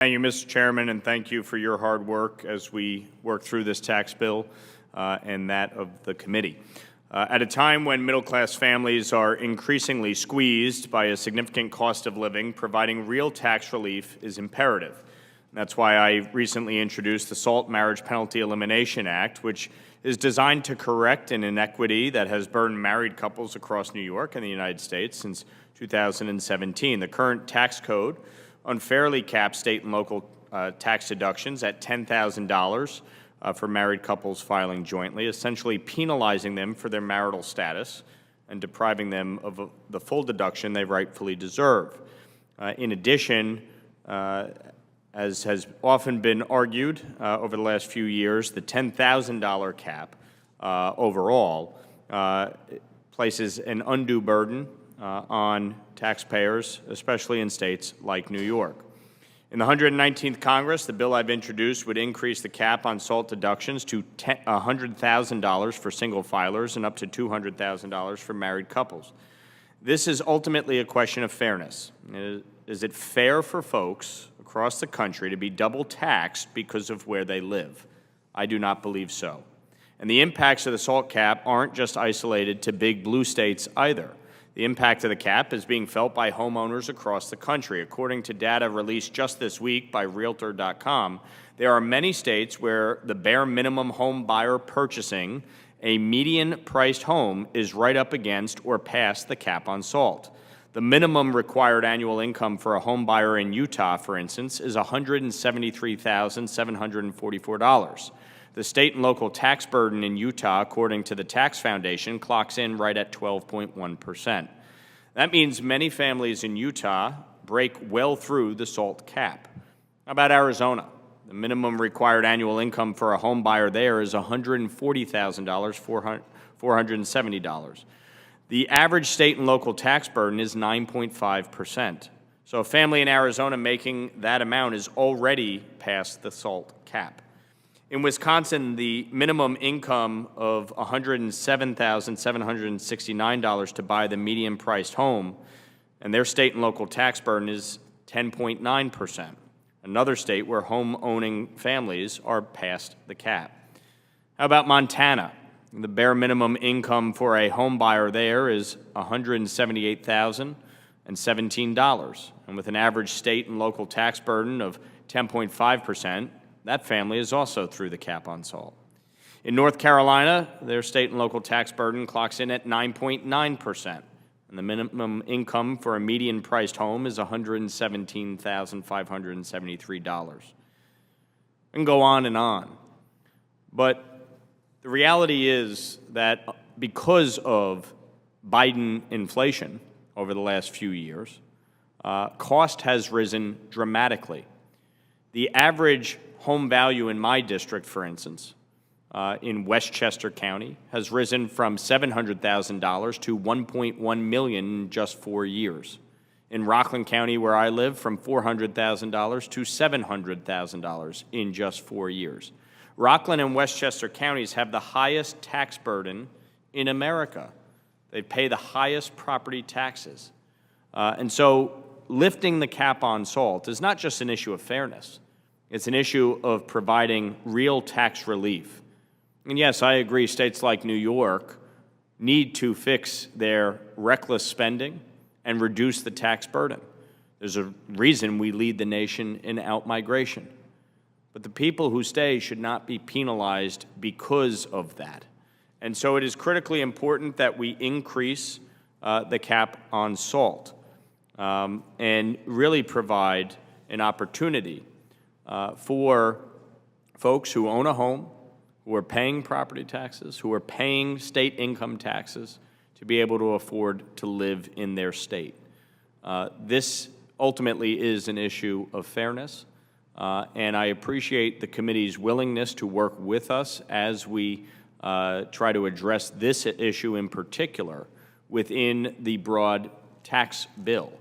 Thank you, Mr. Chairman, and thank you for your hard work as we work through this tax bill and that of the committee. At a time when middle-class families are increasingly squeezed by a significant cost of living, providing real tax relief is imperative. That's why I recently introduced the SALT Marriage Penalty Elimination Act, which is designed to correct an inequity that has burdened married couples across New York and the United States since 2017. The current tax code unfairly caps state and local tax deductions at $10,000 for married couples filing jointly, essentially penalizing them for their marital status and depriving them of the full deduction they rightfully deserve. In addition, as has often been argued over the last few years, the $10,000 cap overall places an undue burden on taxpayers, especially in states like New York. In the 119th Congress, the bill I've introduced would increase the cap on SALT deductions to $100,000 for single filers and up to $200,000 for married couples. This is ultimately a question of fairness. Is it fair for folks across the country to be double taxed because of where they live? I do not believe so. And the impacts of the SALT cap aren't just isolated to big blue states either. The impact of the cap is being felt by homeowners across the country. According to data released just this week by Realtor.com, there are many states where the bare minimum home buyer purchasing a median-priced home is right up against or past the cap on SALT. The minimum required annual income for a home buyer in Utah, for instance, is $173,744. The state and local tax burden in Utah, according to the Tax Foundation, clocks in right at 12.1%. That means many families in Utah break well through the SALT cap. How about Arizona? The minimum required annual income for a home buyer there is $140,000, $470. The average state and local tax burden is 9.5%. So a family in Arizona making that amount is already past the SALT cap. In Wisconsin, the minimum income of $107,769 to buy the median-priced home, and their state and local tax burden is 10.9%, another state where home-owning families are past the cap. How about Montana? The bare minimum income for a home buyer there is $178,017, and with an average state and local tax burden of 10.5%, that family is also through the cap on SALT. In North Carolina, their state and local tax burden clocks in at 9.9%, and the minimum income for a median-priced home is $117,573. And go on and on. But the reality is that because of Biden inflation over the last few years, cost has risen dramatically. The average home value in my district, for instance, in Westchester County, has risen from $700,000 to $1.1 million in just 4 years. In Rockland County, where I live, from $400,000 to $700,000 in just 4 years. Rockland and Westchester counties have the highest tax burden in America. They pay the highest property taxes. And so lifting the cap on SALT is not just an issue of fairness. It's an issue of providing real tax relief. And yes, I agree, states like New York need to fix their reckless spending and reduce the tax burden. There's a reason we lead the nation in outmigration. But the people who stay should not be penalized because of that. And so it is critically important that we increase the cap on SALT and really provide an opportunity for folks who own a home, who are paying property taxes, who are paying state income taxes, to be able to afford to live in their state. This ultimately is an issue of fairness, and I appreciate the committee's willingness to work with us as we try to address this issue in particular within the broad tax bill.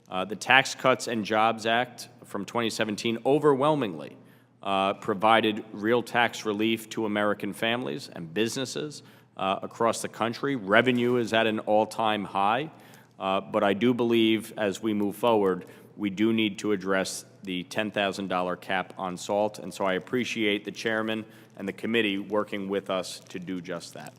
The Tax Cuts and Jobs Act from 2017 overwhelmingly provided real tax relief to American families and businesses across the country. Revenue is at an all-time high, but I do believe as we move forward, we do need to address the $10,000 cap on salt, and so I appreciate the chairman and the committee working with us to do just that.